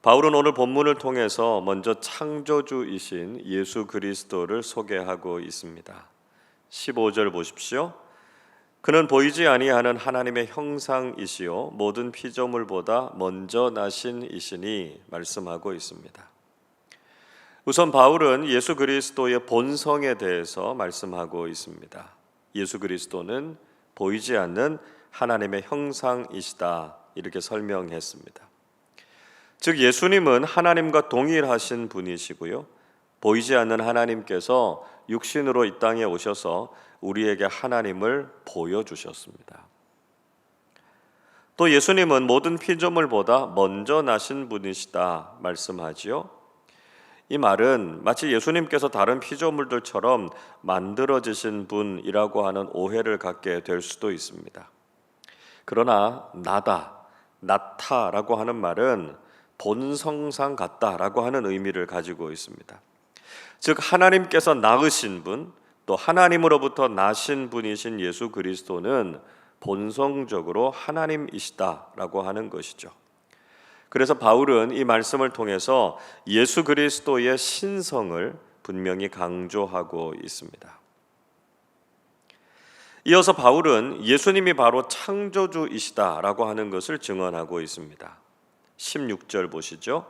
바울은 오늘 본문을 통해서 먼저 창조주이신 예수 그리스도를 소개하고 있습니다. 15절 보십시오. 그는 보이지 아니하는 하나님의 형상이시요 모든 피조물보다 먼저 나신 이시니 말씀하고 있습니다. 우선 바울은 예수 그리스도의 본성에 대해서 말씀하고 있습니다. 예수 그리스도는 보이지 않는 하나님의 형상이시다 이렇게 설명했습니다. 즉 예수님은 하나님과 동일하신 분이시고요, 보이지 않는 하나님께서 육신으로 이 땅에 오셔서 우리에게 하나님을 보여주셨습니다. 또 예수님은 모든 피조물보다 먼저 나신 분이시다 말씀하지요. 이 말은 마치 예수님께서 다른 피조물들처럼 만들어지신 분이라고 하는 오해를 갖게 될 수도 있습니다. 그러나 나타라고 하는 말은 본성상 같다라고 하는 의미를 가지고 있습니다. 즉 하나님께서 낳으신 분, 또 하나님으로부터 나신 분이신 예수 그리스도는 본성적으로 하나님이시다라고 하는 것이죠. 그래서 바울은 이 말씀을 통해서 예수 그리스도의 신성을 분명히 강조하고 있습니다. 이어서 바울은 예수님이 바로 창조주이시다라고 하는 것을 증언하고 있습니다. 16절 보시죠.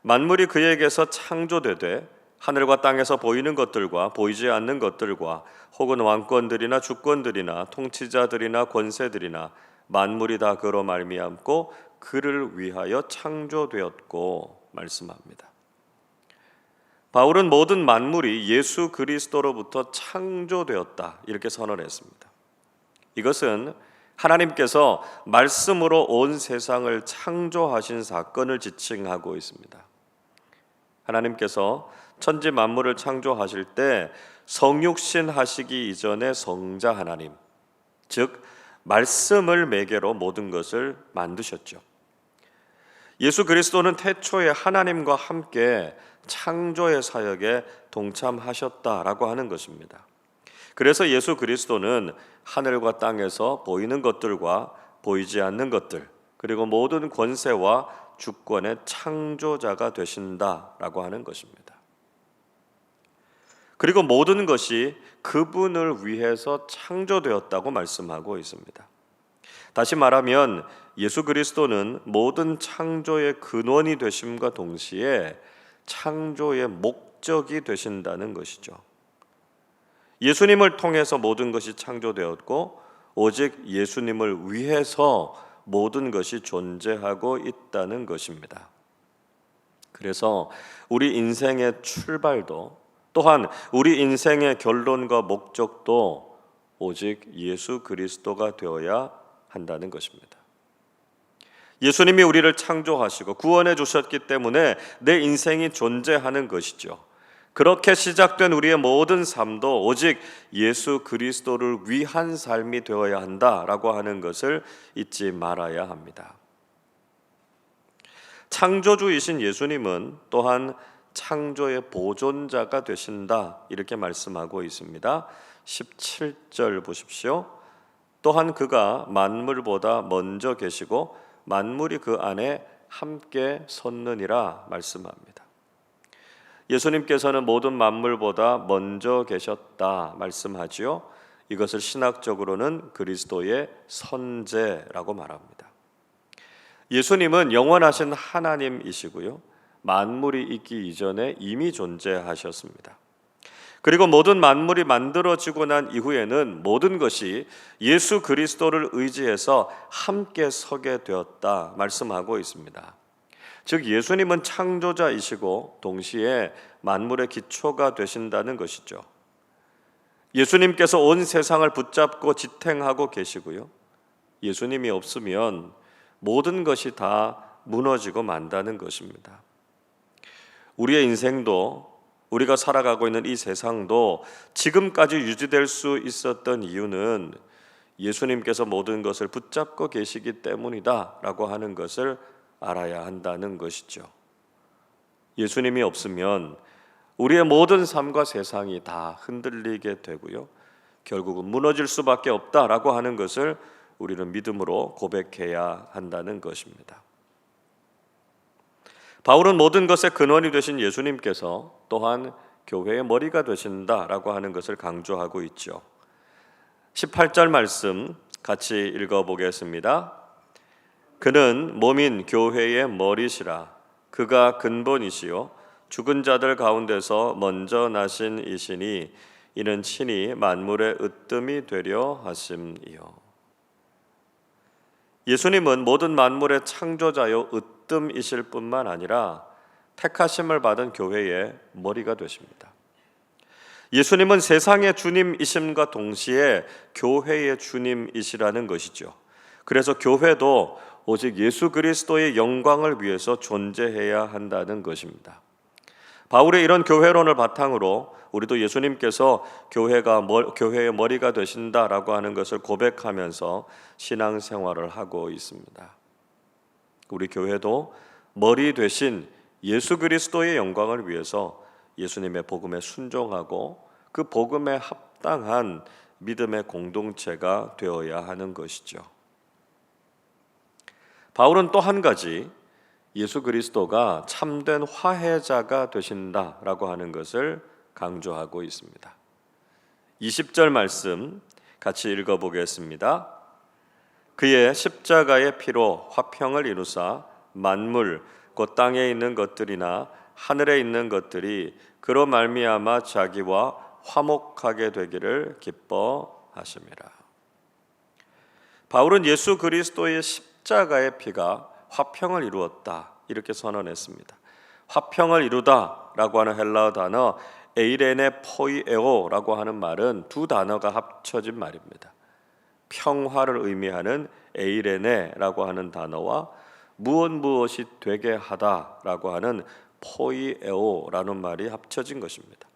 만물이 그에게서 창조되되 하늘과 땅에서 보이는 것들과 보이지 않는 것들과 혹은 왕권들이나 주권들이나 통치자들이나 권세들이나 만물이 다 그로 말미암고 그를 위하여 창조되었고 말씀합니다. 바울은 모든 만물이 예수 그리스도로부터 창조되었다 이렇게 선언했습니다. 이것은 하나님께서 말씀으로 온 세상을 창조하신 사건을 지칭하고 있습니다. 하나님께서 천지 만물을 창조하실 때 성육신 하시기 이전에 성자 하나님, 즉 말씀을 매개로 모든 것을 만드셨죠. 예수 그리스도는 태초에 하나님과 함께 창조의 사역에 동참하셨다라고 하는 것입니다. 그래서 예수 그리스도는 하늘과 땅에서 보이는 것들과 보이지 않는 것들, 그리고 모든 권세와 주권의 창조자가 되신다라고 하는 것입니다. 그리고 모든 것이 그분을 위해서 창조되었다고 말씀하고 있습니다. 다시 말하면 예수 그리스도는 모든 창조의 근원이 되심과 동시에 창조의 목적이 되신다는 것이죠. 예수님을 통해서 모든 것이 창조되었고 오직 예수님을 위해서 모든 것이 존재하고 있다는 것입니다. 그래서 우리 인생의 출발도 또한 우리 인생의 결론과 목적도 오직 예수 그리스도가 되어야 한다는 것입니다. 예수님이 우리를 창조하시고 구원해 주셨기 때문에 내 인생이 존재하는 것이죠. 그렇게 시작된 우리의 모든 삶도 오직 예수 그리스도를 위한 삶이 되어야 한다라고 하는 것을 잊지 말아야 합니다. 창조주이신 예수님은 또한 창조의 보존자가 되신다 이렇게 말씀하고 있습니다. 17절 보십시오. 또한 그가 만물보다 먼저 계시고 만물이 그 안에 함께 섰느니라 말씀합니다. 예수님께서는 모든 만물보다 먼저 계셨다 말씀하지요. 이것을 신학적으로는 그리스도의 선제라고 말합니다. 예수님은 영원하신 하나님이시고요, 만물이 있기 이전에 이미 존재하셨습니다. 그리고 모든 만물이 만들어지고 난 이후에는 모든 것이 예수 그리스도를 의지해서 함께 서게 되었다 말씀하고 있습니다. 즉 예수님은 창조자이시고 동시에 만물의 기초가 되신다는 것이죠. 예수님께서 온 세상을 붙잡고 지탱하고 계시고요, 예수님이 없으면 모든 것이 다 무너지고 만다는 것입니다. 우리의 인생도 우리가 살아가고 있는 이 세상도 지금까지 유지될 수 있었던 이유는 예수님께서 모든 것을 붙잡고 계시기 때문이다라고 하는 것을 알아야 한다는 것이죠. 예수님이 없으면 우리의 모든 삶과 세상이 다 흔들리게 되고요, 결국은 무너질 수밖에 없다라고 하는 것을 우리는 믿음으로 고백해야 한다는 것입니다. 바울은 모든 것의 근원이 되신 예수님께서 또한 교회의 머리가 되신다라고 하는 것을 강조하고 있죠. 18절 말씀 같이 읽어보겠습니다. 그는 몸인 교회의 머리시라. 그가 근본이시요 죽은 자들 가운데서 먼저 나신 이시니 이는 친히 만물의 으뜸이 되려 하심이요. 예수님은 모든 만물의 창조자요 으뜸이실 뿐만 아니라 택하심을 받은 교회의 머리가 되십니다. 예수님은 세상의 주님이심과 동시에 교회의 주님이시라는 것이죠. 그래서 교회도 오직 예수 그리스도의 영광을 위해서 존재해야 한다는 것입니다. 바울의 이런 교회론을 바탕으로 우리도 예수님께서 교회의 머리가 되신다라고 하는 것을 고백하면서 신앙생활을 하고 있습니다. 우리 교회도 머리 되신 예수 그리스도의 영광을 위해서 예수님의 복음에 순종하고 그 복음에 합당한 믿음의 공동체가 되어야 하는 것이죠. 바울은 또 한 가지 예수 그리스도가 참된 화해자가 되신다라고 하는 것을 강조하고 있습니다. 20절 말씀 같이 읽어보겠습니다. 그의 십자가의 피로 화평을 이루사 만물 곧 땅에 있는 것들이나 하늘에 있는 것들이 그로 말미암아 자기와 화목하게 되기를 기뻐하심이라. 바울은 예수 그리스도의 십자가의 피가 화평을 이루었다 이렇게 선언했습니다. 화평을 이루다라고 하는 헬라어 단어 에이레네 포이에오라고 하는 말은 두 단어가 합쳐진 말입니다. 평화를 의미하는 에이레네라고 하는 단어와 무엇이 되게 하다라고 하는 포이에오라는 말이 합쳐진 것입니다.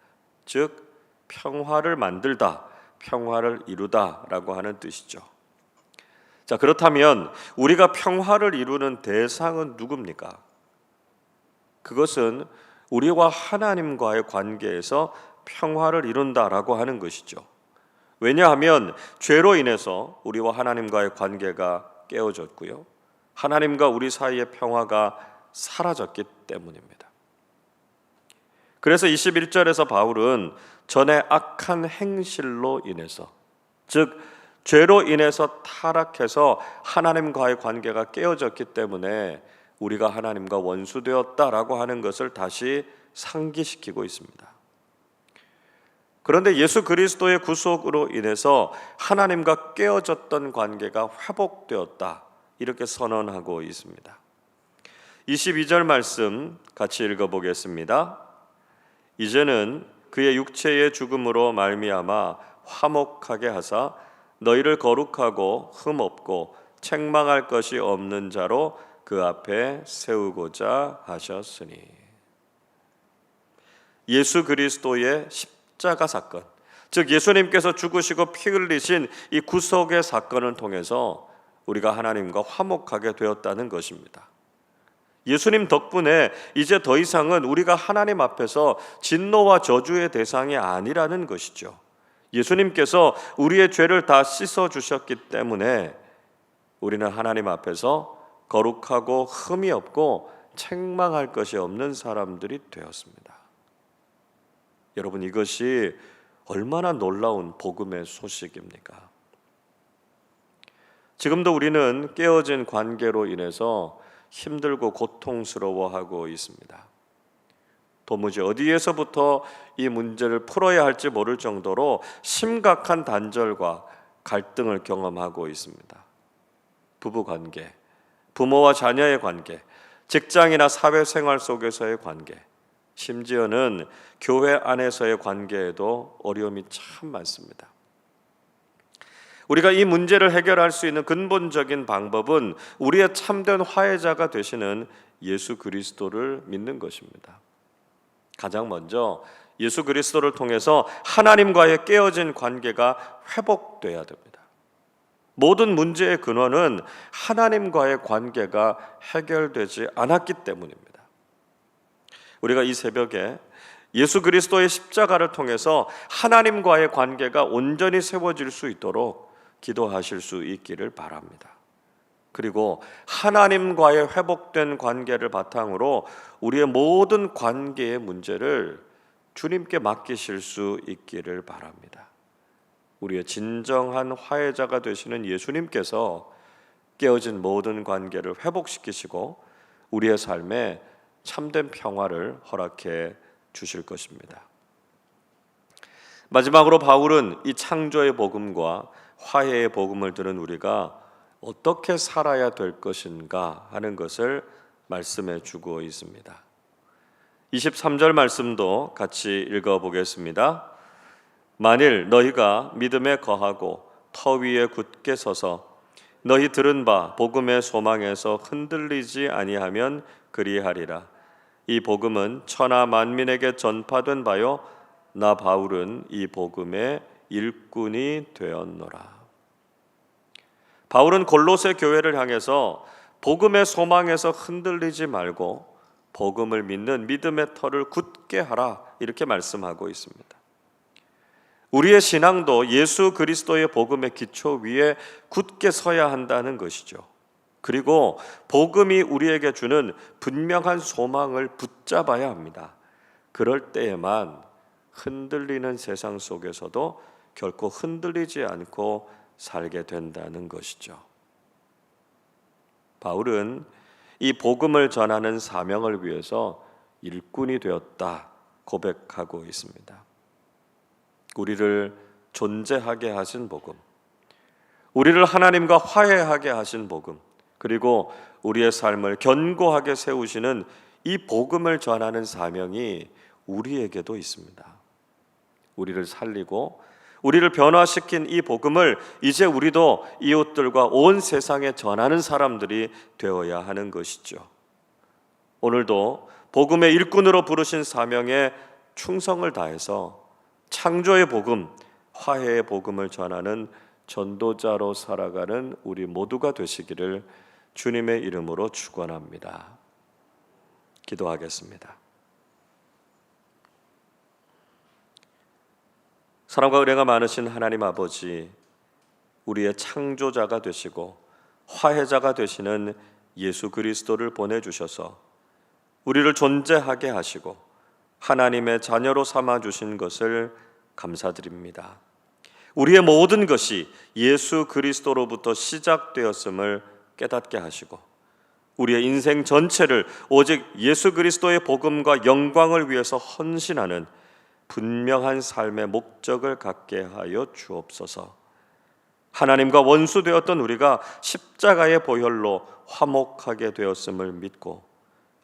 즉 평화를 만들다, 평화를 이루다라고 하는 뜻이죠. 자, 그렇다면 우리가 평화를 이루는 대상은 누굽니까? 그것은 우리와 하나님과의 관계에서 평화를 이룬다라고 하는 것이죠. 왜냐하면 죄로 인해서 우리와 하나님과의 관계가 깨어졌고요. 하나님과 우리 사이의 평화가 사라졌기 때문입니다. 그래서 21절에서 바울은 전에 악한 행실로 인해서, 즉 죄로 인해서 타락해서 하나님과의 관계가 깨어졌기 때문에 우리가 하나님과 원수되었다라고 하는 것을 다시 상기시키고 있습니다. 그런데 예수 그리스도의 구속으로 인해서 하나님과 깨어졌던 관계가 회복되었다 이렇게 선언하고 있습니다. 22절 말씀 같이 읽어보겠습니다. 이제는 그의 육체의 죽음으로 말미암아 화목하게 하사 너희를 거룩하고 흠없고 책망할 것이 없는 자로 그 앞에 세우고자 하셨으니. 예수 그리스도의 십자가 사건, 즉 예수님께서 죽으시고 피 흘리신 이 구속의 사건을 통해서 우리가 하나님과 화목하게 되었다는 것입니다. 예수님 덕분에 이제 더 이상은 우리가 하나님 앞에서 진노와 저주의 대상이 아니라는 것이죠. 예수님께서 우리의 죄를 다 씻어 주셨기 때문에 우리는 하나님 앞에서 거룩하고 흠이 없고 책망할 것이 없는 사람들이 되었습니다. 여러분, 이것이 얼마나 놀라운 복음의 소식입니까? 지금도 우리는 깨어진 관계로 인해서 힘들고 고통스러워하고 있습니다. 도무지 어디에서부터 이 문제를 풀어야 할지 모를 정도로 심각한 단절과 갈등을 경험하고 있습니다. 부부관계, 부모와 자녀의 관계, 직장이나 사회생활 속에서의 관계, 심지어는 교회 안에서의 관계에도 어려움이 참 많습니다. 우리가 이 문제를 해결할 수 있는 근본적인 방법은 우리의 참된 화해자가 되시는 예수 그리스도를 믿는 것입니다. 가장 먼저 예수 그리스도를 통해서 하나님과의 깨어진 관계가 회복돼야 됩니다. 모든 문제의 근원은 하나님과의 관계가 해결되지 않았기 때문입니다. 우리가 이 새벽에 예수 그리스도의 십자가를 통해서 하나님과의 관계가 온전히 세워질 수 있도록 기도하실 수 있기를 바랍니다. 그리고 하나님과의 회복된 관계를 바탕으로 우리의 모든 관계의 문제를 주님께 맡기실 수 있기를 바랍니다. 우리의 진정한 화해자가 되시는 예수님께서 깨어진 모든 관계를 회복시키시고 우리의 삶에 참된 평화를 허락해 주실 것입니다. 마지막으로 바울은 이 창조의 복음과 화해의 복음을 들은 우리가 어떻게 살아야 될 것인가 하는 것을 말씀해 주고 있습니다. 23절 말씀도 같이 읽어보겠습니다. 만일 너희가 믿음에 거하고 터 위에 굳게 서서 너희 들은 바 복음의 소망에서 흔들리지 아니하면 그리하리라. 이 복음은 천하 만민에게 전파된 바요 나 바울은 이 복음의 일꾼이 되었노라. 바울은 골로새 교회를 향해서 복음의 소망에서 흔들리지 말고 복음을 믿는 믿음의 터를 굳게 하라 이렇게 말씀하고 있습니다. 우리의 신앙도 예수 그리스도의 복음의 기초 위에 굳게 서야 한다는 것이죠. 그리고 복음이 우리에게 주는 분명한 소망을 붙잡아야 합니다. 그럴 때에만 흔들리는 세상 속에서도 결코 흔들리지 않고 살게 된다는 것이죠. 바울은 이 복음을 전하는 사명을 위해서 일꾼이 되었다 고백하고 있습니다. 우리를 존재하게 하신 복음, 우리를 하나님과 화해하게 하신 복음, 그리고 우리의 삶을 견고하게 세우시는 이 복음을 전하는 사명이 우리에게도 있습니다. 우리를 살리고 우리를 변화시킨 이 복음을 이제 우리도 이웃들과 온 세상에 전하는 사람들이 되어야 하는 것이죠. 오늘도 복음의 일꾼으로 부르신 사명에 충성을 다해서 창조의 복음, 화해의 복음을 전하는 전도자로 살아가는 우리 모두가 되시기를 주님의 이름으로 축원합니다. 기도하겠습니다. 사랑과 은혜가 많으신 하나님 아버지, 우리의 창조자가 되시고 화해자가 되시는 예수 그리스도를 보내주셔서 우리를 존재하게 하시고 하나님의 자녀로 삼아주신 것을 감사드립니다. 우리의 모든 것이 예수 그리스도로부터 시작되었음을 깨닫게 하시고 우리의 인생 전체를 오직 예수 그리스도의 복음과 영광을 위해서 헌신하는 분명한 삶의 목적을 갖게 하여 주옵소서. 하나님과 원수되었던 우리가 십자가의 보혈로 화목하게 되었음을 믿고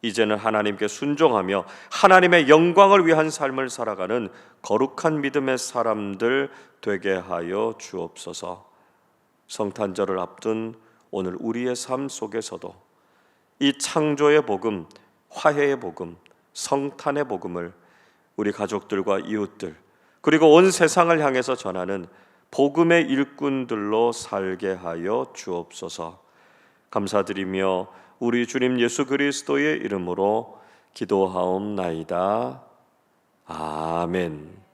이제는 하나님께 순종하며 하나님의 영광을 위한 삶을 살아가는 거룩한 믿음의 사람들 되게 하여 주옵소서. 성탄절을 앞둔 오늘 우리의 삶 속에서도 이 창조의 복음, 화해의 복음, 성탄의 복음을 우리 가족들과 이웃들 그리고 온 세상을 향해서 전하는 복음의 일꾼들로 살게 하여 주옵소서. 감사드리며 우리 주님 예수 그리스도의 이름으로 기도하옵나이다. 아멘.